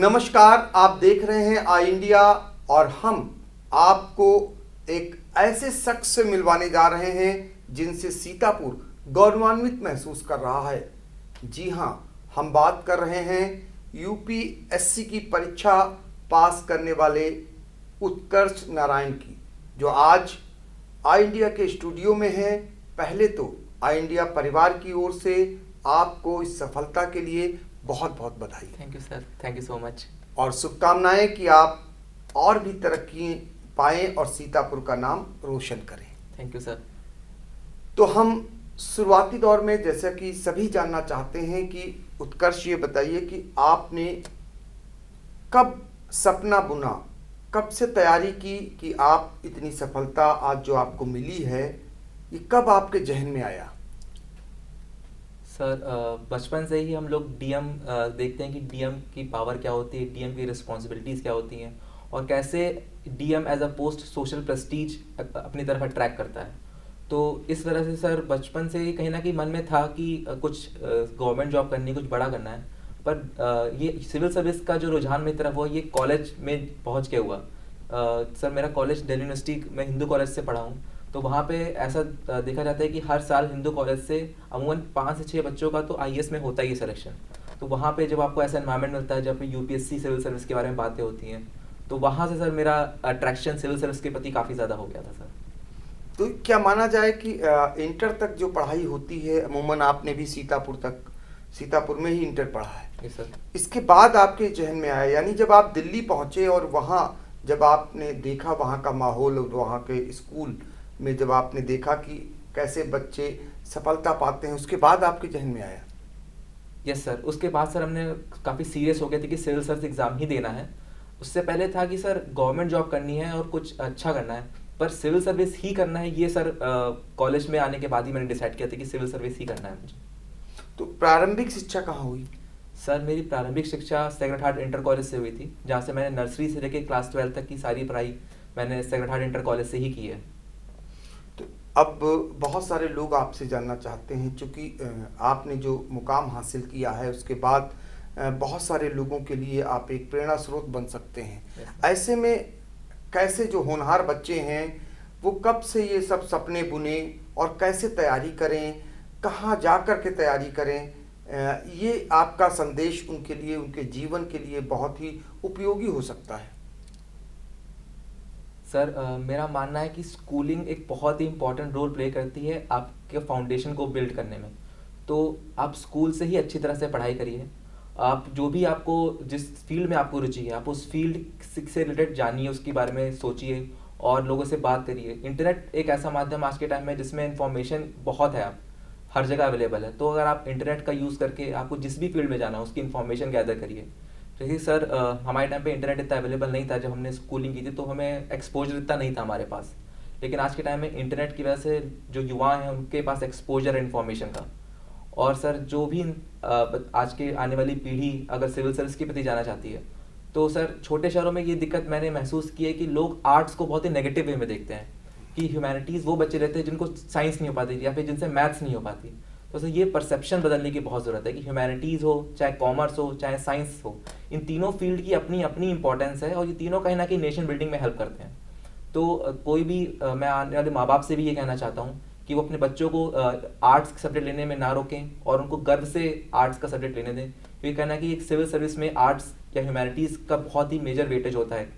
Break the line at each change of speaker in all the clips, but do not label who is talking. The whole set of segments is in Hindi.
नमस्कार, आप देख रहे हैं आई इंडिया और हम आपको एक ऐसे शख्स से मिलवाने जा रहे हैं जिनसे सीतापुर गौरवान्वित महसूस कर रहा है। जी हां, हम बात कर रहे हैं यूपीएससी की परीक्षा पास करने वाले उत्कर्ष नारायण की, जो आज आई इंडिया के स्टूडियो में हैं। पहले तो आई इंडिया परिवार की ओर से आपको इस सफलता के लिए बहुत बहुत बधाई।
Thank you sir, thank you so much.
और शुभकामनाएं कि आप और भी तरक्की पाएं और सीतापुर का नाम रोशन करें।
Thank you sir.
तो हम शुरुआती दौर में जैसा कि सभी जानना चाहते हैं कि उत्कर्ष ये बताइए कि आपने कब सपना बुना, कब से तैयारी की कि आप इतनी सफलता आज जो आपको मिली है, ये कब आपके जहन में आया?
सर, बचपन से ही हम लोग डीएम देखते हैं कि डीएम की पावर क्या होती है, डीएम की रिस्पॉन्सिबिलिटीज़ क्या होती हैं और कैसे DM as a post social prestige अपनी तरफ अट्रैक्ट करता है। तो इस वजह से सर बचपन से ही कहीं ना कहीं मन में था कि कुछ गवर्नमेंट जॉब करनी, कुछ बड़ा करना है। पर ये सिविल सर्विस का जो रुझान मेरी तरफ हुआ ये कॉलेज में पहुंच के हुआ। सर मेरा कॉलेज दिल्ली यूनिवर्सिटी में हिंदू कॉलेज से पढ़ा हूँ। तो वहाँ पे ऐसा देखा जाता है कि हर साल हिंदू कॉलेज से अमूमन 5 से 6 बच्चों का तो आईएएस में होता ही है सिलेक्शन। तो वहाँ पे जब आपको ऐसा एनवायरनमेंट मिलता है, जब पे यूपीएससी सिविल सर्विस के बारे में बातें होती हैं, तो वहाँ से सर मेरा अट्रैक्शन सिविल सर्विस के प्रति काफ़ी ज़्यादा हो गया था सर।
तो क्या माना जाए कि इंटर तक जो पढ़ाई होती है, अमूमन आपने भी सीतापुर में ही इंटर पढ़ा है?
Yes sir.
इसके बाद आपके जहन में आया, यानी जब आप दिल्ली पहुंचे और वहाँ जब आपने देखा वहाँ का माहौल और वहाँ के स्कूल में जब आपने देखा कि कैसे बच्चे सफलता पाते हैं, उसके बाद आपके जहन में आया?
यस सर, उसके बाद सर हमने काफ़ी सीरियस हो गए थे कि सिविल सर्विस एग्ज़ाम ही देना है। उससे पहले था कि सर गवर्नमेंट जॉब करनी है और कुछ अच्छा करना है, पर सिविल सर्विस ही करना है। ये सर कॉलेज में आने के बाद ही मैंने डिसाइड किया था कि सिविल सर्विस ही करना है मुझे।
तो प्रारंभिक शिक्षा कहाँ हुई?
सर मेरी प्रारंभिक शिक्षा सेक्रेड हार्ट इंटर कॉलेज से हुई थी, जहाँ से मैंने नर्सरी से लेकर क्लास 12 तक की सारी पढ़ाई मैंने सेक्रेड हार्ट इंटर कॉलेज से ही की है।
तो अब बहुत सारे लोग आपसे जानना चाहते हैं, चूँकि आपने जो मुकाम हासिल किया है उसके बाद बहुत सारे लोगों के लिए आप एक प्रेरणा स्रोत बन सकते हैं। ऐसे में कैसे जो होनहार बच्चे हैं वो कब से ये सब सपने बुने और कैसे तैयारी करें, कहाँ जा कर के तैयारी करें, ये आपका संदेश उनके लिए, उनके जीवन के लिए बहुत ही उपयोगी हो सकता है।
सर मेरा मानना है कि स्कूलिंग एक बहुत ही इम्पॉर्टेंट रोल प्ले करती है आपके फाउंडेशन को बिल्ड करने में। तो आप स्कूल से ही अच्छी तरह से पढ़ाई करिए। आप जो भी आपको जिस फील्ड में आपको रुचि है, आप उस फील्ड से रिलेटेड जानिए, उसके बारे में सोचिए और लोगों से बात करिए। इंटरनेट एक ऐसा माध्यम आज के टाइम में जिसमें इन्फॉर्मेशन बहुत है, आप हर जगह अवेलेबल है। तो अगर आप इंटरनेट का यूज़ करके आपको जिस भी फील्ड में जाना है उसकी इन्फॉर्मेशन गैदर करिए। जैसे सर हमारे टाइम पे इंटरनेट इतना अवेलेबल नहीं था जब हमने स्कूलिंग की थी, तो हमें एक्सपोजर इतना नहीं था हमारे पास। लेकिन आज के टाइम में इंटरनेट की वजह से जो युवा हैं उनके पास एक्सपोजर है इन्फॉर्मेशन का। और सर जो भी आज के आने वाली पीढ़ी अगर सिविल सर्विस के प्रति जाना चाहती है, तो सर छोटे शहरों में ये दिक्कत मैंने महसूस की है कि लोग आर्ट्स को बहुत ही नेगेटिव वे में देखते हैं कि ह्यूमैनिटीज़ वो बच्चे रहते हैं जिनको साइंस नहीं हो पाती या फिर जिनसे मैथ्स नहीं हो पाती। तो सर ये परसेप्शन बदलने की बहुत ज़रूरत है कि ह्यूमैनिटीज़ हो, चाहे कॉमर्स हो, चाहे साइंस हो, इन तीनों फील्ड की अपनी अपनी इंपॉर्टेंस है और ये तीनों कहीं ना कहीं नेशन बिल्डिंग में हेल्प करते हैं। तो कोई भी मैं आने वाले माँ बाप से भी ये कहना चाहता हूँ कि वो अपने बच्चों को आर्ट्स सब्जेक्ट लेने में ना रोकें और उनको गर्व से आर्ट्स का सब्जेक्ट लेने दें, क्योंकि कहना कि एक सिविल सर्विस में आर्ट्स या ह्यूमैनिटीज़ का बहुत ही मेजर वेटेज होता है।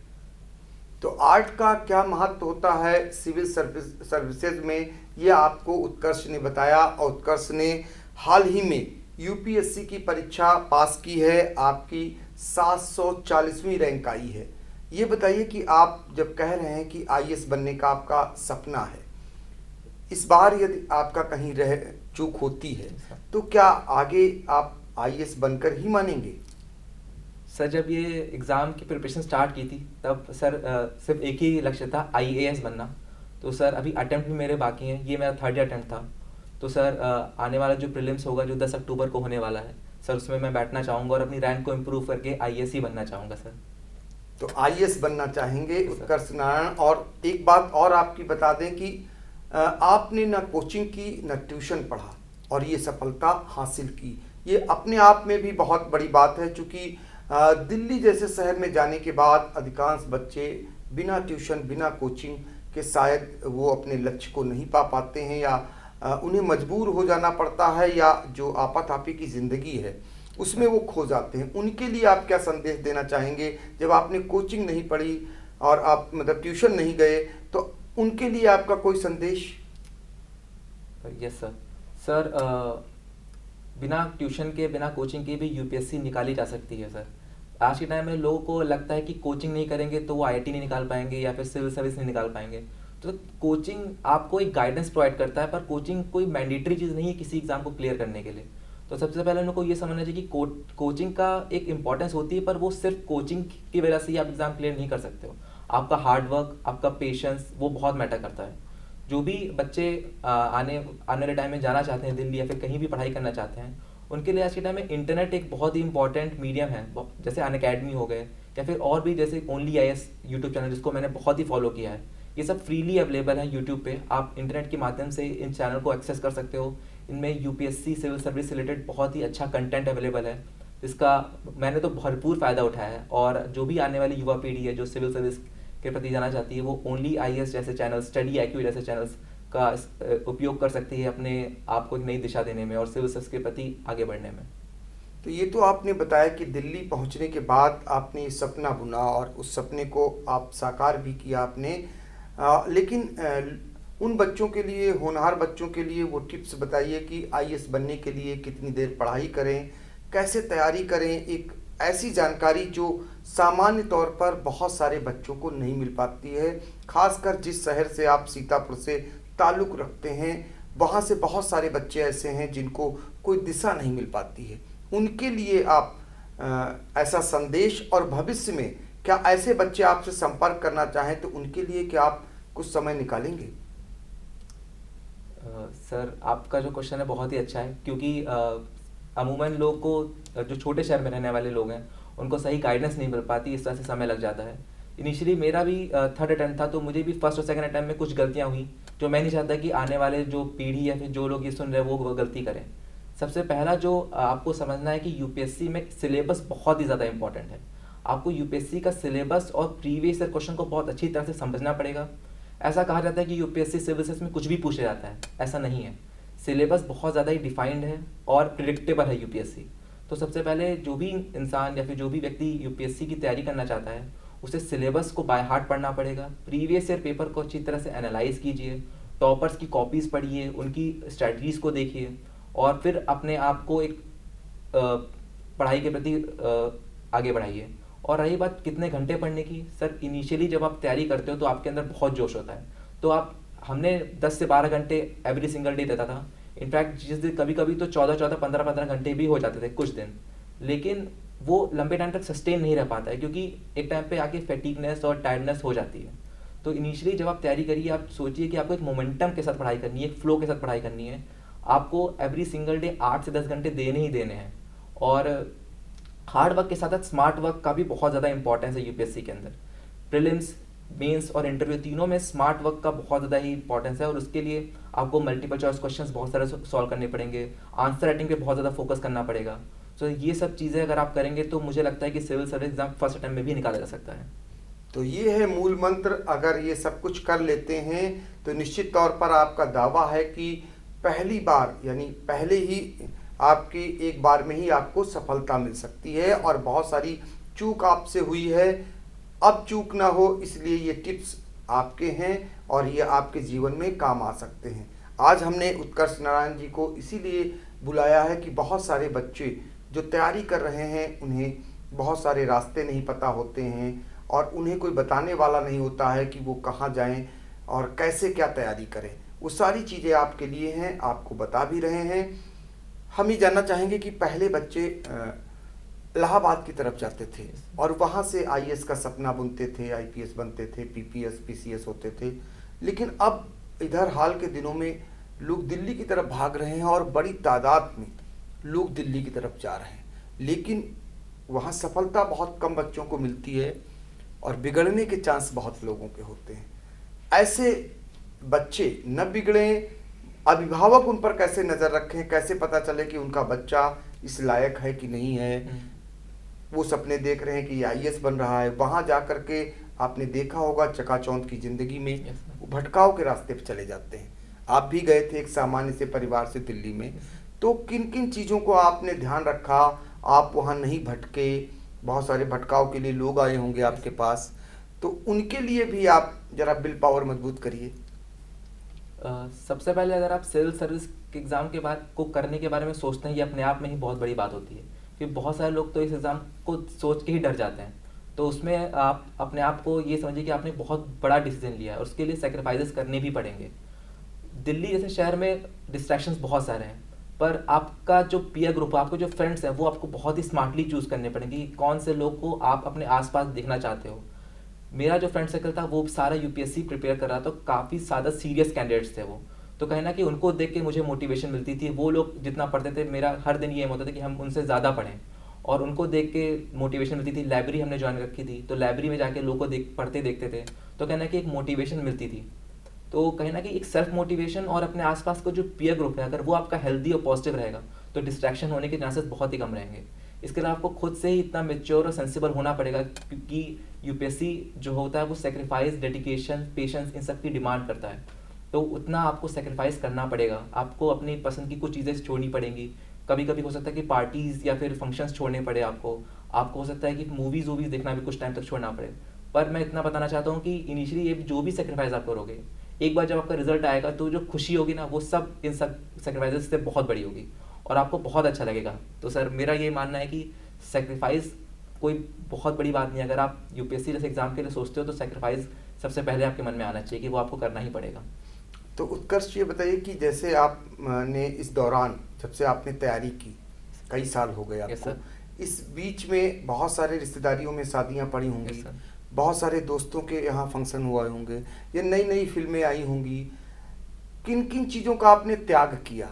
तो आर्ट का क्या महत्व होता है सिविल सर्विसेज में, ये आपको उत्कर्ष ने बताया। और उत्कर्ष ने हाल ही में यूपीएससी की परीक्षा पास की है, आपकी 740वीं रैंक आई है। ये बताइए कि आप जब कह रहे हैं कि आईएएस बनने का आपका सपना है, इस बार यदि आपका कहीं रह चूक होती है तो क्या आगे आप आईएएस बनकर ही मानेंगे?
सर जब ये एग्ज़ाम की प्रिपरेशन स्टार्ट की थी तब सर सिर्फ एक ही लक्ष्य था, आईएएस बनना। तो सर अभी अटेम्प्ट भी मेरे बाकी हैं, ये मेरा 3rd अटेम्प्ट था। तो सर आने वाला जो प्रीलिम्स होगा जो 10 अक्टूबर को होने वाला है, सर उसमें मैं बैठना चाहूँगा और अपनी रैंक को इम्प्रूव करके आईएएस ही बनना चाहूँगा सर।
तो आईएएस बनना चाहेंगे उत्कर्ष नारायण। और एक बात और आपकी बता दें कि आपने न कोचिंग की न ट्यूशन पढ़ा और ये सफलता हासिल की, ये अपने आप में भी बहुत बड़ी बात है। चूँकि दिल्ली जैसे शहर में जाने के बाद अधिकांश बच्चे बिना ट्यूशन बिना कोचिंग के शायद वो अपने लक्ष्य को नहीं पा पाते हैं, या उन्हें मजबूर हो जाना पड़ता है, या जो आपाधापी की ज़िंदगी है उसमें वो खो जाते हैं। उनके लिए आप क्या संदेश देना चाहेंगे? जब आपने कोचिंग नहीं पढ़ी और आप मतलब ट्यूशन नहीं गए, तो उनके लिए आपका कोई संदेश?
Yes sir. सर बिना ट्यूशन के बिना कोचिंग के भी यूपीएससी निकाली जा सकती है सर। आज के टाइम में लोगों को लगता है कि कोचिंग नहीं करेंगे तो वो आईआईटी नहीं निकाल पाएंगे या फिर सिविल सर्विस नहीं निकाल पाएंगे। तो कोचिंग आपको एक गाइडेंस प्रोवाइड करता है, पर कोचिंग कोई मैंडेटरी चीज़ नहीं है किसी एग्ज़ाम को क्लियर करने के लिए। तो सबसे पहले उनको ये समझना चाहिए कि कोचिंग का एक इंपॉर्टेंस होती है, पर वो सिर्फ कोचिंग की वजह से ही आप एग्ज़ाम क्लियर नहीं कर सकते हो। आपका हार्ड वर्क, आपका पेशेंस, वो बहुत मैटर करता है। जो भी बच्चे आने वाले टाइम में जाना चाहते हैं दिल्ली या फिर कहीं भी पढ़ाई करना चाहते हैं, उनके लिए आज के टाइम में इंटरनेट एक बहुत ही इंपॉर्टेंट मीडियम है। जैसे अनअकैडमी हो गए या फिर और भी जैसे ओनली आईएएस यूट्यूब चैनल, जिसको मैंने बहुत ही फॉलो किया है, ये सब फ्रीली अवेलेबल है यूट्यूब पे। आप इंटरनेट के माध्यम से इन चैनल को एक्सेस कर सकते हो। इनमें यूपीएससी सिविल सर्विस से रिलेटेड बहुत ही अच्छा कंटेंट अवेलेबल है, जिसका मैंने तो भरपूर फ़ायदा उठाया है। और जो भी आने वाली युवा पीढ़ी है जो सिविल सर्विस के प्रति जाना चाहती है, वो ओनली आईएएस जैसे चैनल, स्टडी IQ जैसे चैनल्स का उपयोग कर सकती है अपने आप को एक नई दिशा देने में और सिविल सर्विस के प्रति आगे बढ़ने में।
तो ये तो आपने बताया कि दिल्ली पहुंचने के बाद आपने ये सपना बुना और उस सपने को आप साकार भी किया आपने, लेकिन उन बच्चों के लिए, होनहार बच्चों के लिए वो टिप्स बताइए कि आईएएस बनने के लिए कितनी देर पढ़ाई करें, कैसे तैयारी करें। एक ऐसी जानकारी जो सामान्य तौर पर बहुत सारे बच्चों को नहीं मिल पाती है, खासकर जिस शहर से आप सीतापुर से ताल्लुक़ रखते हैं, वहाँ से बहुत सारे बच्चे ऐसे हैं जिनको कोई दिशा नहीं मिल पाती है। उनके लिए आप ऐसा संदेश, और भविष्य में क्या ऐसे बच्चे आपसे संपर्क करना चाहें तो उनके लिए क्या आप कुछ समय निकालेंगे?
सर आपका जो क्वेश्चन है बहुत ही अच्छा है, क्योंकि अमूमन लोग को, जो छोटे शहर में रहने वाले लोग हैं, उनको सही गाइडेंस नहीं मिल पाती, इस तरह से समय लग जाता है। इनिशियली मेरा भी थर्ड अटैम्प्ट था, तो मुझे भी फर्स्ट और सेकंड अटैम्प्ट में कुछ गलतियां हुई जो मैं नहीं चाहता कि आने वाले जो पीढ़ी या फिर जो लोग ये सुन रहे हैं वो गलती करें। सबसे पहला जो आपको समझना है कि यूपीएससी में सिलेबस बहुत ही ज़्यादा इंपॉर्टेंट है। आपको यूपीएससी का सिलेबस और प्रीवियस ईयर क्वेश्चन को बहुत अच्छी तरह से समझना पड़ेगा। ऐसा कहा जाता है कि यूपीएससी सिविल सर्विस में कुछ भी पूछा जाता है, ऐसा नहीं है। सिलेबस बहुत ज़्यादा ही डिफाइंड है और प्रिडिक्टेबल है यूपीएससी। तो सबसे पहले जो भी इंसान या फिर जो भी व्यक्ति यूपीएससी की तैयारी करना चाहता है, उसे सिलेबस को बाय हार्ट पढ़ना पड़ेगा। प्रीवियस ईयर पेपर को अच्छी तरह से एनालाइज कीजिए, टॉपर्स की कॉपीज़ पढ़िए, उनकी स्ट्रैटजीज़ को देखिए, और फिर अपने आप को एक पढ़ाई के प्रति आगे बढ़ाइए। और रही बात कितने घंटे पढ़ने की, सर इनिशियली जब आप तैयारी करते हो तो आपके अंदर बहुत जोश होता है, तो हमने 10 से 12 घंटे एवरी सिंगल डे देता था। इनफैक्ट जिस दिन कभी कभी तो 14-14, 15-15 घंटे भी हो जाते थे कुछ दिन, लेकिन वो लंबे टाइम तक सस्टेन नहीं रह पाता है, क्योंकि एक टाइम पे आके फैटिगनेस और टायर्डनेस हो जाती है। तो इनिशियली जब आप तैयारी करिए, आप सोचिए कि आपको एक मोमेंटम के साथ पढ़ाई करनी है, एक फ्लो के साथ पढ़ाई करनी है। आपको एवरी सिंगल डे 8 से 10 घंटे देने ही देने हैं। और हार्ड वर्क के साथ साथ स्मार्ट वर्क का भी बहुत ज़्यादा इंपॉर्टेंस है यूपीएससी के अंदर। प्रीलिम्स, मेंस और इंटरव्यू तीनों में स्मार्ट वर्क का बहुत ज़्यादा ही इंपॉर्टेंस है, और उसके लिए आपको मल्टीपल चॉइस क्वेश्चंस बहुत सारे सॉल्व करने पड़ेंगे, आंसर राइटिंग पे बहुत ज़्यादा फोकस करना पड़ेगा। तो ये सब चीज़ें अगर आप करेंगे तो मुझे लगता है कि civil service exam first attempt में भी निकाला जा सकता है।
तो ये है मूल मंत्र। अगर ये सब कुछ कर लेते हैं तो निश्चित तौर पर आपका दावा है कि पहली बार, यानी पहले ही आपकी एक बार में ही आपको सफलता मिल सकती है। और बहुत सारी चूक आपसे हुई है, अब चूक ना हो, इसलिए ये टिप्स आपके हैं और ये आपके जीवन में काम आ सकते हैं। आज हमने उत्कर्ष नारायण जी को इसीलिए बुलाया है कि बहुत सारे बच्चे जो तैयारी कर रहे हैं, उन्हें बहुत सारे रास्ते नहीं पता होते हैं और उन्हें कोई बताने वाला नहीं होता है कि वो कहाँ जाएं और कैसे क्या तैयारी करें। वो सारी चीज़ें आपके लिए हैं, आपको बता भी रहे हैं। हम ये जानना चाहेंगे कि पहले बच्चे इलाहाबाद की तरफ जाते थे और वहाँ से आईएएस का सपना बुनते थे, आईपीएस बनते थे, पीपीएस, पीसीएस होते थे, लेकिन अब इधर हाल के दिनों में लोग दिल्ली की तरफ भाग रहे हैं और बड़ी तादाद में लोग दिल्ली की तरफ जा रहे हैं, लेकिन वहाँ सफलता बहुत कम बच्चों को मिलती है और बिगड़ने के चांस बहुत लोगों के होते हैं। ऐसे बच्चे न बिगड़ें, अभिभावक उन पर कैसे नज़र रखें, कैसे पता चले कि उनका बच्चा इस लायक है कि नहीं है, वो सपने देख रहे हैं कि आईएएस बन रहा है, वहाँ जा कर के आपने देखा होगा चकाचौंध की ज़िंदगी में
यस सर।
वो भटकाव के रास्ते पर चले जाते हैं। आप भी गए थे एक सामान्य से परिवार से दिल्ली में, तो किन किन चीज़ों को आपने ध्यान रखा, आप वहाँ नहीं भटके? बहुत सारे भटकाव के लिए लोग आए होंगे आपके पास, तो उनके लिए भी आप जरा विल पावर मजबूत करिए।
सबसे पहले अगर आप सिविल सर्विस के एग्ज़ाम के बाद को करने के बारे में सोचते हैं, ये अपने आप में ही बहुत बड़ी बात होती है, क्योंकि बहुत सारे लोग तो इस एग्ज़ाम को सोच के ही डर जाते हैं। तो उसमें आप अपने आप को ये समझिए कि आपने बहुत बड़ा डिसीजन लिया है और उसके लिए सेक्रीफाइसेस करने भी पड़ेंगे। दिल्ली जैसे शहर में डिस्ट्रैक्शंस बहुत सारे हैं, पर आपका जो पीयर ग्रुप है, आपके जो फ्रेंड्स हैं, वो आपको बहुत ही स्मार्टली चूज़ करने पड़ेंगे कि कौन से लोग को आप अपने आसपास देखना चाहते हो। मेरा जो फ्रेंड सर्कल था वो सारा यूपीएससी प्रिपेयर कर रहा था, काफ़ी ज़्यादा सीरियस कैंडिडेट्स थे वो। तो कहीं ना कि उनको देख के मुझे मोटिवेशन मिलती थी। वो लोग जितना पढ़ते थे, मेरा हर दिन ये होता था कि हम उनसे ज़्यादा पढ़ें, और उनको देख के मोटिवेशन मिलती थी। लाइब्रेरी हमने ज्वाइन रखी थी, तो लाइब्रेरी में जाके लोगों को पढ़ते देखते थे, तो कहना कि एक मोटिवेशन मिलती थी। तो कहीं ना कि एक सेल्फ मोटिवेशन और अपने आसपास का जो पीयर ग्रुप है, अगर वो आपका हेल्दी और पॉजिटिव रहेगा तो डिस्ट्रैक्शन होने के चांसेस बहुत ही कम रहेंगे। इसके अलावा आपको खुद से ही इतना मेच्योर और सेंसिबल होना पड़ेगा, क्योंकि यूपीएससी जो होता है वो सेक्रीफाइस, डेडिकेशन, पेशेंस, इन सब की डिमांड करता है। तो उतना आपको सेक्रीफाइस करना पड़ेगा, आपको अपनी पसंद की कुछ चीज़ें छोड़नी पड़ेंगी। कभी कभी हो सकता है कि पार्टीज़ या फिर फंक्शंस छोड़ने पड़े आपको हो सकता है कि मूवीज़ वूवीज़ देखना भी कुछ टाइम तक छोड़ना पड़े। पर मैं इतना बताना चाहता हूँ कि इनिशियली ये जो भी सेक्रीफाइस आप करोगे, एक बार जब आपका रिजल्ट आएगा तो जो खुशी होगी ना, वो सब इन सब सेक्रीफाइसेस से बहुत बड़ी होगी और आपको बहुत अच्छा लगेगा। तो सर मेरा ये मानना है कि सेक्रीफाइस कोई बहुत बड़ी बात नहीं है। अगर आप यूपीएससी जैसे एग्जाम के लिए सोचते हो तो सेक्रीफाइस सबसे पहले आपके मन में आना चाहिए कि वो आपको करना ही पड़ेगा।
तो उत्कर्ष ये बताइए कि जैसे आपने इस दौरान, जब से आपने तैयारी की, कई साल हो गए
यस
आपको,
सर।
इस बीच में बहुत सारे रिश्तेदारियों में शादियां पड़ी होंगी,
यस सर।
बहुत सारे दोस्तों के यहाँ फंक्शन हुए होंगे, या नई नई फिल्में आई होंगी, किन किन चीज़ों का आपने त्याग किया?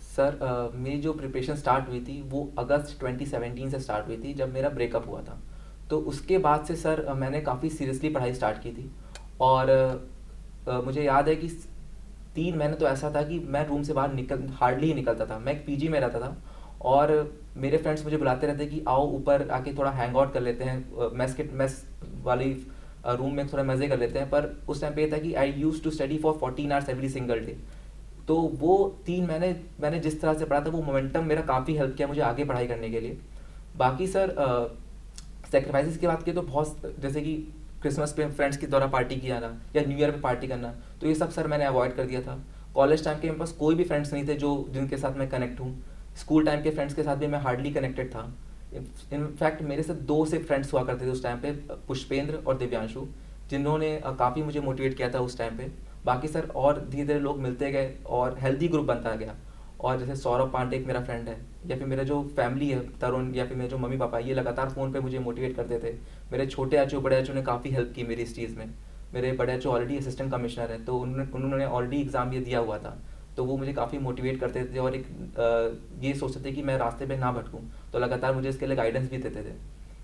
सर मेरी जो प्रिपरेशन स्टार्ट हुई थी वो अगस्त 2017 से स्टार्ट हुई थी, जब मेरा ब्रेकअप हुआ था। तो उसके बाद से सर मैंने काफ़ी सीरियसली पढ़ाई स्टार्ट की थी। और मुझे याद है कि 3 महीने तो ऐसा था कि मैं रूम से बाहर हार्डली ही निकलता था। मैं एक पीजी में रहता था और मेरे फ्रेंड्स मुझे बुलाते रहते कि आओ ऊपर आके थोड़ा हैंग आउट कर लेते हैं, मेस वाली रूम में थोड़ा मज़े कर लेते हैं। पर उस टाइम पे ये था कि I used to study for 14 hours every single day. तो वो 3 महीने मैंने जिस तरह से पढ़ा था, वो मोमेंटम मेरा काफ़ी हेल्प किया मुझे आगे पढ़ाई करने के लिए। बाकी सर सेक्रीफाइसेस की बात की तो बहुत, जैसे कि क्रिसमस पे फ्रेंड्स के द्वारा पार्टी किया ना, या न्यू ईयर पे पार्टी करना, तो ये सब सर मैंने अवॉइड कर दिया था। कॉलेज टाइम के मेरे पास कोई भी फ्रेंड्स नहीं थे जो जिनके साथ मैं कनेक्ट हूँ। स्कूल टाइम के फ्रेंड्स के साथ भी मैं हार्डली कनेक्टेड था। इनफैक्ट मेरे से 2 से फ्रेंड्स हुआ करते थे उस टाइम पे, पुष्पेंद्र और दिव्यांशु, जिन्होंने काफ़ी मुझे मोटिवेट किया था उस टाइम पे। बाकी सर और धीरे धीरे लोग मिलते गए और हेल्दी ग्रुप बनता गया। और जैसे सौरभ पांडे एक मेरा फ्रेंड है, या फिर मेरा जो फैमिली है तरुण, या फिर मेरे जो मम्मी पापा, ये लगातार फ़ोन पे मुझे मोटिवेट करते थे। मेरे छोटे चाचू बड़े चाचू ने काफ़ी हेल्प की मेरी इस चीज़ में। मेरे बड़े चाचू ऑलरेडी असिस्टेंट कमिश्नर हैं, तो उन्होंने ऑलरेडी एग्ज़ाम ये दिया हुआ था, तो वो मुझे काफ़ी मोटिवेट करते थे और ये सोचते थे कि मैं रास्ते पे ना भटकूँ, तो लगातार मुझे इसके लिए गाइडेंस भी देते थे।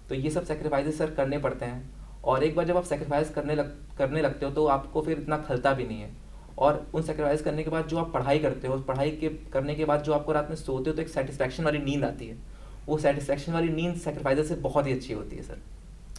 तो ये सब सेक्रीफाइसेस सर करने पड़ते हैं, और एक बार जब आप सेक्रीफाइस करने लगते हो तो आपको फिर इतना खलता भी नहीं है। और उन सेक्रीफाइस करने के बाद जो आप पढ़ाई करते हो, पढ़ाई के करने के बाद जो आपको रात में सोते हो तो एक सेटिस्फैक्शन वाली नींद आती है। वो सेटिस्फैक्शन वाली नींद सेक्रीफाइस से बहुत ही अच्छी होती है सर।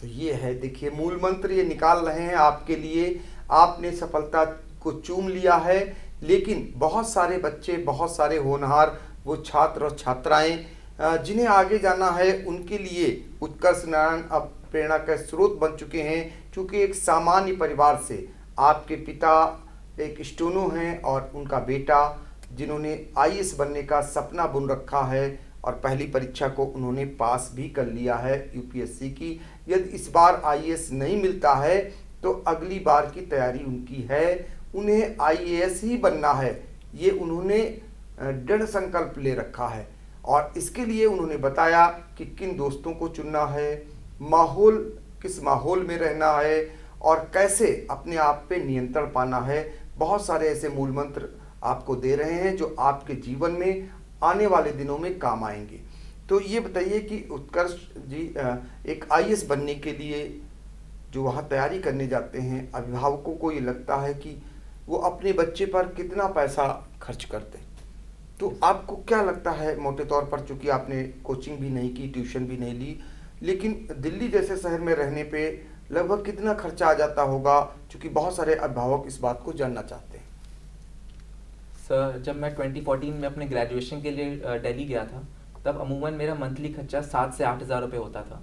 तो ये है, देखिए मूल मंत्र ये निकाल रहे हैं आपके लिए। आपने सफलता को चूम लिया है, लेकिन बहुत सारे बच्चे, बहुत सारे होनहार वो छात्र और छात्राएं जिन्हें आगे जाना है, उनके लिए उत्कर्ष नारायण अब प्रेरणा का स्रोत बन चुके हैं। क्योंकि एक सामान्य परिवार से आपके पिता एक स्टोनो हैं और उनका बेटा, जिन्होंने आईएएस बनने का सपना बुन रखा है और पहली परीक्षा को उन्होंने पास भी कर लिया है यूपीएससी की। यदि इस बार आईएएस नहीं मिलता है तो अगली बार की तैयारी उनकी है, उन्हें आईएएस ही बनना है। ये उन्होंने दृढ़ संकल्प ले रखा है और इसके लिए उन्होंने बताया कि किन दोस्तों को चुनना है, माहौल किस माहौल में रहना है और कैसे अपने आप पे नियंत्रण पाना है। बहुत सारे ऐसे मूल मंत्र आपको दे रहे हैं जो आपके जीवन में आने वाले दिनों में काम आएंगे। तो ये बताइए कि उत्कर्ष जी, एक आईएएस बनने के लिए जो वहाँ तैयारी करने जाते हैं, अभिभावकों को ये लगता है कि वो अपने बच्चे पर कितना पैसा खर्च करते हैं, तो आपको क्या लगता है मोटे तौर पर, चूंकि आपने कोचिंग भी नहीं की, ट्यूशन भी नहीं ली, लेकिन दिल्ली जैसे शहर में रहने पे लगभग कितना खर्चा आ जाता होगा, क्योंकि बहुत सारे अभिभावक इस बात को जानना चाहते हैं।
सर जब मैं 2014 में अपने ग्रेजुएशन के लिए दिल्ली गया था, तब अमूमन मेरा मंथली खर्चा 7 से 8 हज़ार रुपये होता था।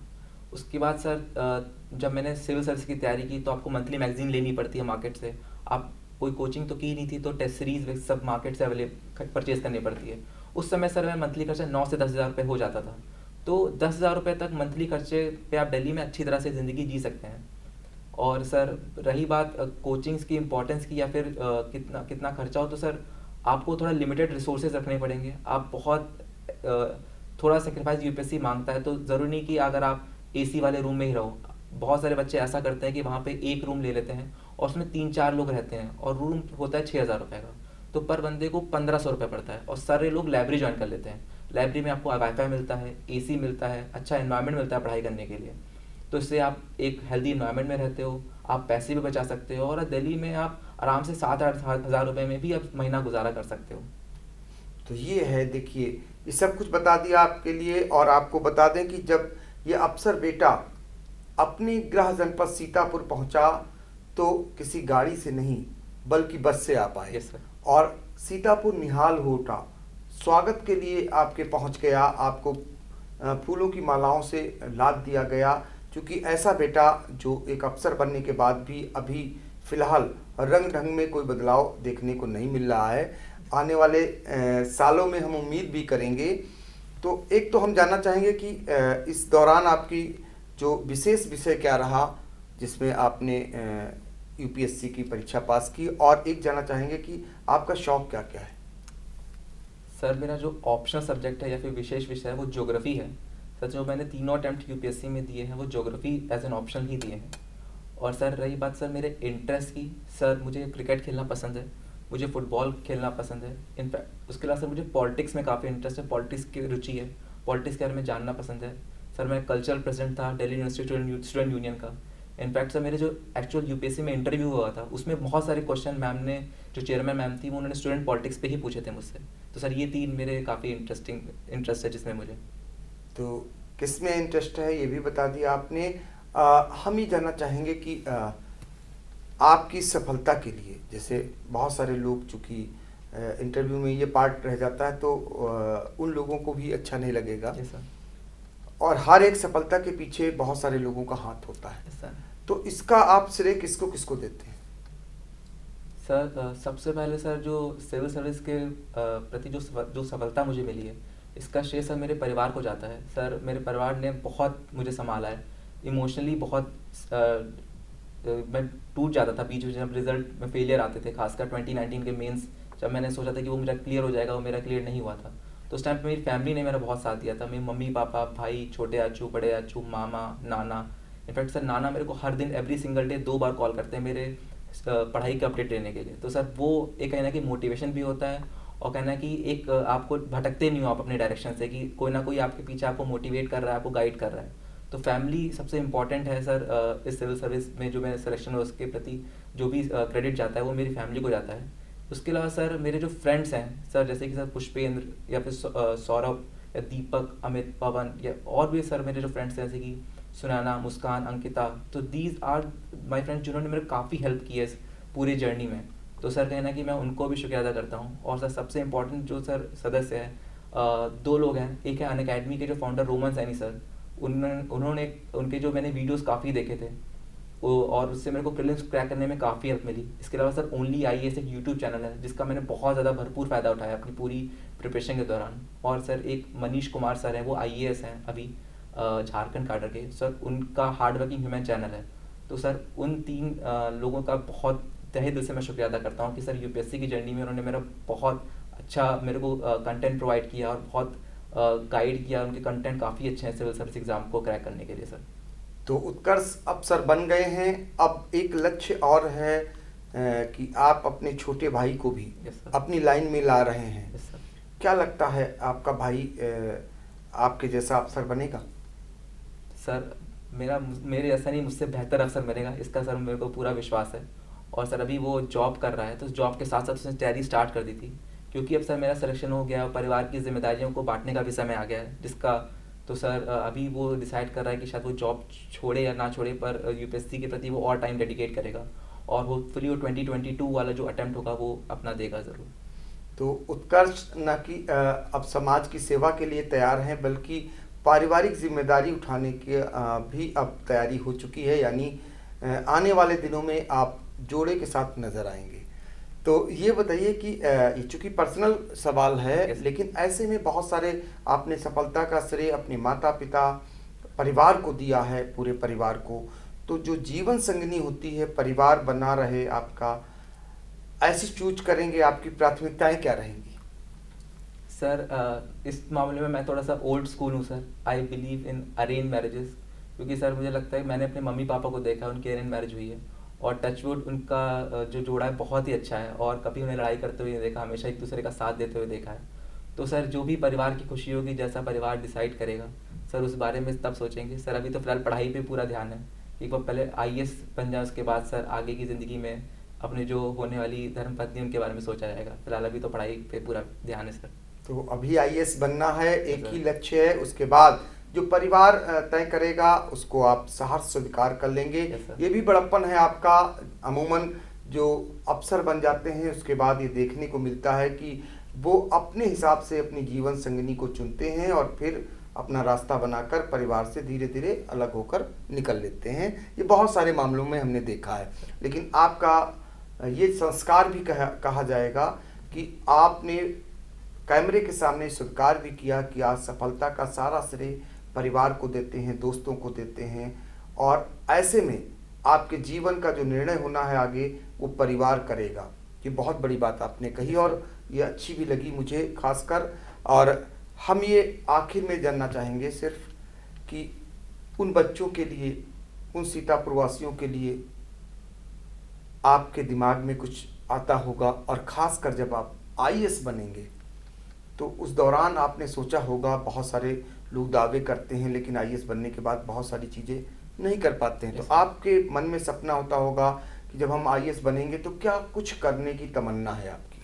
उसके बाद सर जब मैंने सिविल सर्विस की तैयारी की तो आपको मंथली मैगजीन लेनी पड़ती है मार्केट से। आप कोई कोचिंग तो की नहीं थी, तो टेस्ट सीरीज सब मार्केट से अवेलेबल परचेज करनी पड़ती है। उस समय सर मेरा मंथली खर्चा 9 से 10 हज़ार रुपये हो जाता था। तो 10 हज़ार रुपये तक मंथली खर्चे पे आप दिल्ली में अच्छी तरह से ज़िंदगी जी सकते हैं। और सर रही बात कोचिंग्स की इम्पोर्टेंस की, या फिर कितना कितना खर्चा हो, तो सर आपको थोड़ा लिमिटेड रिसोर्सेज रखने पड़ेंगे। आप बहुत थोड़ा सेक्रीफाइस यूपीएससी मांगता है, तो ज़रूरी नहीं कि अगर आप एसी वाले रूम में ही रहो। बहुत सारे बच्चे ऐसा करते हैं कि वहाँ पे एक रूम ले लेते हैं और उसमें 3-4 लोग रहते हैं, और रूम होता है 6 हज़ार रुपये का, तो पर बंदे को 1500 रुपये पड़ता है। और सारे लोग लाइब्रेरी ज्वाइन कर लेते हैं। लाइब्रेरी में आपको वाईफाई मिलता है, एसी मिलता है, अच्छा इन्वायरमेंट मिलता है पढ़ाई करने के लिए। तो इससे आप एक हेल्दी इन्वायरमेंट में रहते हो, आप पैसे भी बचा सकते हो, और दिल्ली में आप आराम से 7-8 हज़ार रुपये में भी आप महीना गुजारा कर सकते हो।
तो ये है, देखिए ये सब कुछ बता दिया आपके लिए। और आपको बता दें कि जब ये अफसर बेटा अपनी गृह जनपद सीतापुर पहुंचा तो किसी गाड़ी से नहीं बल्कि बस से आप आए,
यस सर।
और सीतापुर निहाल हो उठा, स्वागत के लिए आपके पहुंच गया, आपको फूलों की मालाओं से लाद दिया गया। क्योंकि ऐसा बेटा जो एक अफसर बनने के बाद भी अभी फिलहाल रंग ढंग में कोई बदलाव देखने को नहीं मिल रहा है, आने वाले सालों में हम उम्मीद भी करेंगे। तो एक तो हम जानना चाहेंगे कि इस दौरान आपकी जो विशेष विषय क्या रहा जिसमें आपने यूपीएससी की परीक्षा पास की, और एक जानना चाहेंगे कि आपका शौक क्या क्या है।
सर मेरा जो ऑप्शनल सब्जेक्ट है या फिर विशेष विषय है वो ज्योग्राफी है। सर जो मैंने तीनों अटैम्प्ट यूपीएससी में दिए हैं वो ज्योग्राफी एज एन ऑप्शन ही दिए हैं। और सर रही बात सर मेरे इंटरेस्ट की, सर मुझे क्रिकेट खेलना पसंद है, मुझे फुटबॉल खेलना पसंद है। इनफैक्ट उसके अलावा सर मुझे पॉलिटिक्स में काफ़ी इंटरेस्ट है, पॉलिटिक्स की रुचि है, पॉलिटिक्स के बारे में जानना पसंद है। सर मैं कल्चरल प्रेसिडेंट था दिल्ली यूनिवर्सिटी स्टूडेंट यूनियन का। इनफैक्ट सर मेरे जो एक्चुअल यूपीएससी में इंटरव्यू हुआ था उसमें बहुत सारे क्वेश्चन मैम ने, जो चेयरमैन मैम थी, वो उन्होंने स्टूडेंट पॉलिटिक्स पे ही पूछे थे मुझसे। तो सर ये 3 मेरे काफ़ी इंटरेस्ट है जिसमें मुझे।
तो किस में इंटरेस्ट है ये भी बता दिया आपने। हम ये जानना चाहेंगे कि आपकी सफलता के लिए, जैसे बहुत सारे लोग चूँकि इंटरव्यू में ये पार्ट रह जाता है तो उन लोगों को भी अच्छा नहीं लगेगा,
यस सर।
और हर एक सफलता के पीछे बहुत सारे लोगों का हाथ होता है।
Yes sir.
तो इसका आप श्रेय किसको किसको देते हैं।
सर सबसे पहले सर जो सिविल सर्विस के प्रति जो सफलता मुझे मिली है, इसका श्रेय सर मेरे परिवार को जाता है। सर मेरे परिवार ने बहुत मुझे संभाला है इमोशनली। बहुत मैं टूट जाता था बीच में जब रिजल्ट में फेलियर आते थे, खासकर 2019 के मेंस जब मैंने सोचा था कि वो मेरा क्लियर हो जाएगा, वो मेरा क्लियर नहीं हुआ था। तो उस टाइम पे मेरी फैमिली ने मेरा बहुत साथ दिया था। मेरी मम्मी पापा, भाई, छोटे आचू, बड़े आचू, मामा, नाना। इनफैक्ट सर नाना मेरे को हर दिन एवरी सिंगल डे 2 बार कॉल करते हैं मेरे पढ़ाई के अपडेट लेने के लिए। तो सर वो एक कहना कि मोटिवेशन भी होता है, और कहना कि एक आपको भटकते नहीं हो आप अपने डायरेक्शन से, कि कोई ना कोई आपके पीछे आपको मोटिवेट कर रहा है, आपको गाइड कर रहा है। तो फैमिली सबसे इम्पॉर्टेंट है सर। इस सिविल सर्विस में जो मेरा सिलेक्शन है उसके प्रति जो भी क्रेडिट जाता है वो मेरी फैमिली को जाता है। उसके अलावा सर मेरे जो फ्रेंड्स हैं सर, जैसे कि सर पुष्पेंद्र या फिर सौरभ या दीपक, अमित, पवन, या और भी सर मेरे जो फ्रेंड्स हैं जैसे कि सुनैना, मुस्कान, अंकिता। तो दीज आर माय फ्रेंड्स जिन्होंने मेरे काफ़ी हेल्प की है इस पूरी जर्नी में। तो सर कहना कि मैं उनको भी शुक्रिया अदा करता हूँ। और सर सबसे इम्पोर्टेंट जो सर सदस्य हैं, 2 लोग हैं। एक है अनअकैडमी के जो फाउंडर रोमन सैनी सर, उन्होंने उनके जो मैंने वीडियोस काफ़ी देखे थे वो, और उससे मेरे को प्रीलिम्स क्रैक करने में काफ़ी हेल्प मिली। इसके अलावा सर ओनली आईएएस एक यूट्यूब चैनल है जिसका मैंने बहुत ज़्यादा भरपूर फ़ायदा उठाया अपनी पूरी प्रिपरेशन के दौरान। और सर एक मनीष कुमार सर हैं, वो आईएएस हैं अभी झारखंड काडर के। सर उनका हार्ड वर्किंग ह्यूमन चैनल है। तो सर उन 3 लोगों का बहुत तहे दिल से मैं शुक्रिया अदा करता हूँ कि सर यूपीएससी की जर्नी में उन्होंने मेरा बहुत अच्छा मेरे को कंटेंट प्रोवाइड किया और बहुत गाइड किया। उनके कंटेंट काफ़ी अच्छे हैं सिविल सर्विस एग्ज़ाम को क्रैक करने के लिए सर।
तो उत्कर्ष अफसर बन गए हैं, अब एक लक्ष्य और है कि आप अपने छोटे भाई को भी अपनी लाइन में ला रहे हैं। क्या लगता है आपका भाई आपके जैसा अफसर बनेगा।
सर मेरे ऐसा नहीं, मुझसे बेहतर अफसर बनेगा, इसका सर मेरे को पूरा विश्वास है। और सर अभी वो जॉब कर रहा है, तो जॉब के साथ साथ उसने तैयारी स्टार्ट कर दी थी। क्योंकि अब सर मेरा सिलेक्शन हो गया, परिवार की जिम्मेदारियों को बांटने का भी समय आ गया है, जिसका तो सर अभी वो डिसाइड कर रहा है कि शायद वो जॉब छोड़े या ना छोड़े, पर यूपीएससी के प्रति वो और टाइम डेडिकेट करेगा और होपफुली वो 2022 वाला जो अटेम्प्ट होगा वो अपना देगा ज़रूर।
तो उत्कर्ष न कि अब समाज की सेवा के लिए तैयार हैं, बल्कि पारिवारिक जिम्मेदारी उठाने की भी अब तैयारी हो चुकी है, यानी आने वाले दिनों में आप जोड़े के साथ नजर आएंगे। तो ये बताइए कि ये चूंकि पर्सनल सवाल है,
Yes.
लेकिन ऐसे में बहुत सारे आपने सफलता का श्रेय अपने माता पिता परिवार को दिया है, पूरे परिवार को। तो जो जीवन संगिनी होती है, परिवार बना रहे आपका, ऐसी चूज करेंगे, आपकी प्राथमिकताएं क्या रहेंगी?
सर इस मामले में मैं थोड़ा सा ओल्ड स्कूल हूँ sir. I believe in arrange marriages, क्योंकि सर मुझे लगता है मैंने अपने मम्मी पापा को देखा है, उनकी अरेंज मैरिज हुई है और टचवुड उनका जो जोड़ा है बहुत ही अच्छा है और कभी उन्हें लड़ाई करते हुए नहीं देखा, हमेशा एक दूसरे का साथ देते हुए देखा है। तो सर जो भी परिवार की खुशी होगी, जैसा परिवार डिसाइड करेगा सर, उस बारे में तब सोचेंगे सर। अभी तो फिलहाल पढ़ाई पे पूरा ध्यान है, एक बार पहले आईएएस बन जाए, उसके बाद सर आगे की ज़िंदगी में अपने जो होने वाली धर्मपत्नी उनके बारे में सोचा जाएगा। फिलहाल अभी तो पढ़ाई पे पूरा ध्यान है सर।
तो अभी आईएएस बनना है, एक
सर।
ही लक्ष्य है, उसके बाद जो परिवार तय करेगा उसको आप सहर्ष स्वीकार कर लेंगे।
Yes, sir.
ये भी बड़प्पन है आपका। अमूमन जो अफसर बन जाते हैं उसके बाद ये देखने को मिलता है कि वो अपने हिसाब से अपनी जीवन संगिनी को चुनते हैं और फिर अपना रास्ता बनाकर परिवार से धीरे धीरे अलग होकर निकल लेते हैं। ये बहुत सारे मामलों में हमने देखा है, लेकिन आपका ये संस्कार भी कहा जाएगा कि आपने कैमरे के सामने स्वीकार भी किया कि आज सफलता का सारा श्रेय परिवार को देते हैं, दोस्तों को देते हैं, और ऐसे में आपके जीवन का जो निर्णय होना है आगे वो परिवार करेगा। ये बहुत बड़ी बात आपने कही और ये अच्छी भी लगी मुझे खासकर। और हम ये आखिर में जानना चाहेंगे सिर्फ कि उन बच्चों के लिए, उन सीतापुर वासियों के लिए आपके दिमाग में कुछ आता होगा, और ख़ासकर जब आप आईएएस बनेंगे तो उस दौरान आपने सोचा होगा, बहुत सारे लोग दावे करते हैं लेकिन आईएएस बनने के बाद बहुत सारी चीज़ें नहीं कर पाते हैं। तो आपके मन में सपना होता होगा कि जब हम आईएएस बनेंगे तो क्या कुछ करने की तमन्ना है आपकी?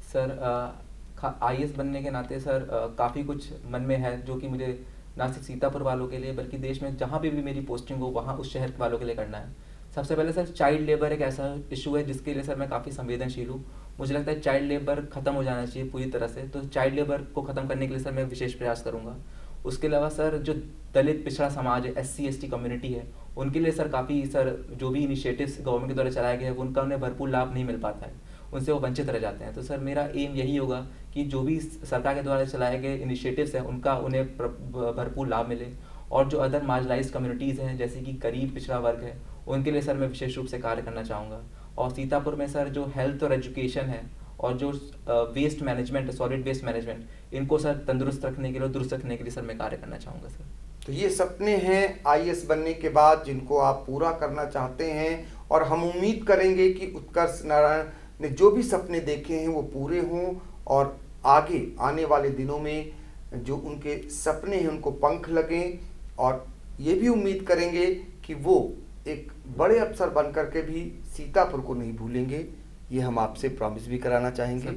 सर आईएएस बनने के नाते सर काफ़ी कुछ मन में है, जो कि मुझे ना सिर्फ सीतापुर वालों के लिए बल्कि देश में जहाँ भी मेरी पोस्टिंग हो वहाँ उस शहर वालों के लिए करना है। सबसे पहले सर चाइल्ड लेबर एक ऐसा इशू है जिसके लिए सर मैं काफ़ी संवेदनशील हूँ। मुझे लगता है चाइल्ड लेबर ख़त्म हो जाना चाहिए पूरी तरह से, तो चाइल्ड लेबर को ख़त्म करने के लिए सर मैं विशेष प्रयास करूँगा। उसके अलावा सर जो दलित पिछड़ा समाज है, SC ST कम्युनिटी है, उनके लिए सर काफ़ी सर जो भी इनिशिएटिव्स गवर्नमेंट के द्वारा चलाए गए हैं उनका उन्हें भरपूर लाभ नहीं मिल पाता है, उनसे वो वंचित रह जाते हैं। तो सर मेरा एम यही होगा कि जो भी सरकार के द्वारा चलाए गए इनिशिएटिव्स हैं उनका उन्हें भरपूर लाभ मिले, और जो अदर मार्जिनलाइज्ड कम्युनिटीज़ हैं जैसे कि गरीब पिछड़ा वर्ग है, उनके लिए सर मैं विशेष रूप से कार्य करना चाहूँगा। और सीतापुर में सर जो हेल्थ और एजुकेशन है और जो वेस्ट मैनेजमेंट है, सॉलिड वेस्ट मैनेजमेंट, इनको सर तंदुरुस्त रखने के लिए, दुरुस्त रखने के लिए सर मैं कार्य करना चाहूँगा सर।
तो ये सपने हैं आईएएस बनने के बाद जिनको आप पूरा करना चाहते हैं, और हम उम्मीद करेंगे कि उत्कर्ष नारायण ने जो भी सपने देखे हैं वो पूरे हों, और आगे आने वाले दिनों में जो उनके सपने हैं उनको पंख लगें, और ये भी उम्मीद करेंगे कि वो एक बड़े अफसर बन करके भी सीतापुर को नहीं भूलेंगे। ये हम आपसे प्रॉमिस भी कराना चाहेंगे।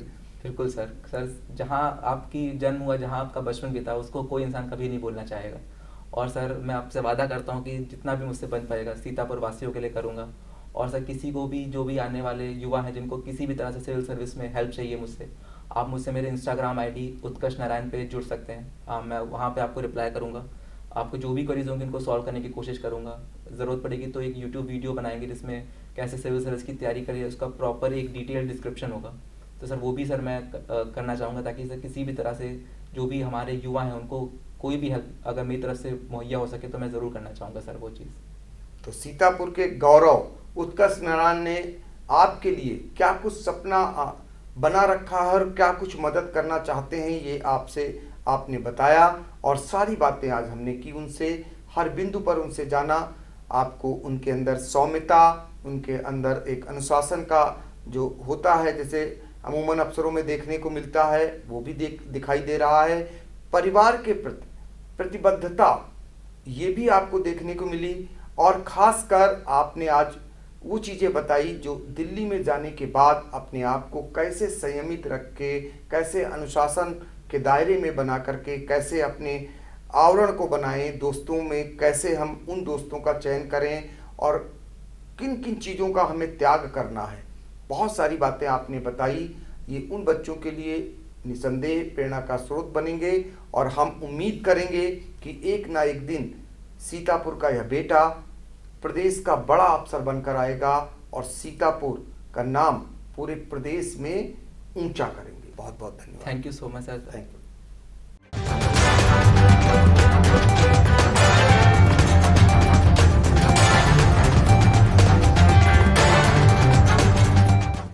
बिल्कुल सर। सर जहाँ आपकी जन्म हुआ, जहाँ आपका बचपन बीता, उसको कोई इंसान कभी नहीं भूलना चाहेगा। और सर मैं आपसे वादा करता हूँ कि जितना भी मुझसे बन पाएगा सीतापुर वासियों के लिए करूँगा। और सर किसी को भी, जो भी आने वाले युवा हैं जिनको किसी भी तरह से सिविल सर्विस में हेल्प चाहिए मुझसे, आप मुझसे मेरे इंस्टाग्राम ID उत्कर्ष नारायण पे जुड़ सकते हैं। मैं वहाँ पे आपको रिप्लाई करूँगा। आपको जो भी क्वेरीज होंगी उनको सॉल्व करने की कोशिश करूँगा। ज़रूरत पड़ेगी तो एक यूट्यूब वीडियो बनाएंगे जिसमें कैसे सिविल सर्विस की तैयारी करिए, उसका प्रॉपर एक डिटेल डिस्क्रिप्शन होगा। तो सर वो भी सर मैं करना चाहूँगा, ताकि सर किसी भी तरह से जो भी हमारे युवा हैं उनको कोई भी हेल्प अगर मेरी तरफ से मुहैया हो सके तो मैं ज़रूर करना चाहूँगा सर वो चीज़।
तो सीतापुर के गौरव उत्कर्ष नारायण ने आपके लिए क्या कुछ सपना बना रखा है और क्या कुछ मदद करना चाहते हैं, ये आपने बताया, और सारी बातें आज हमने की उनसे, हर बिंदु पर उनसे जाना। आपको उनके अंदर सौम्यता, उनके अंदर एक अनुशासन का जो होता है, जैसे अमूमन अफसरों में देखने को मिलता है, वो भी दिखाई दे रहा है। परिवार के प्रति प्रतिबद्धता ये भी आपको देखने को मिली, और ख़ासकर आपने आज वो चीज़ें बताई जो दिल्ली में जाने के बाद अपने आप को कैसे संयमित रख के, कैसे अनुशासन के दायरे में बना करके, कैसे अपने आवरण को बनाएं, दोस्तों में कैसे हम उन दोस्तों का चयन करें और किन किन चीज़ों का हमें त्याग करना है। बहुत सारी बातें आपने बताई। ये उन बच्चों के लिए निसंदेह प्रेरणा का स्रोत बनेंगे और हम उम्मीद करेंगे कि एक ना एक दिन सीतापुर का यह बेटा प्रदेश का बड़ा अफसर बनकर आएगा और सीतापुर का नाम पूरे प्रदेश में ऊंचा करेंगे। बहुत बहुत धन्यवाद।
Thank you so much sir.
Thank you.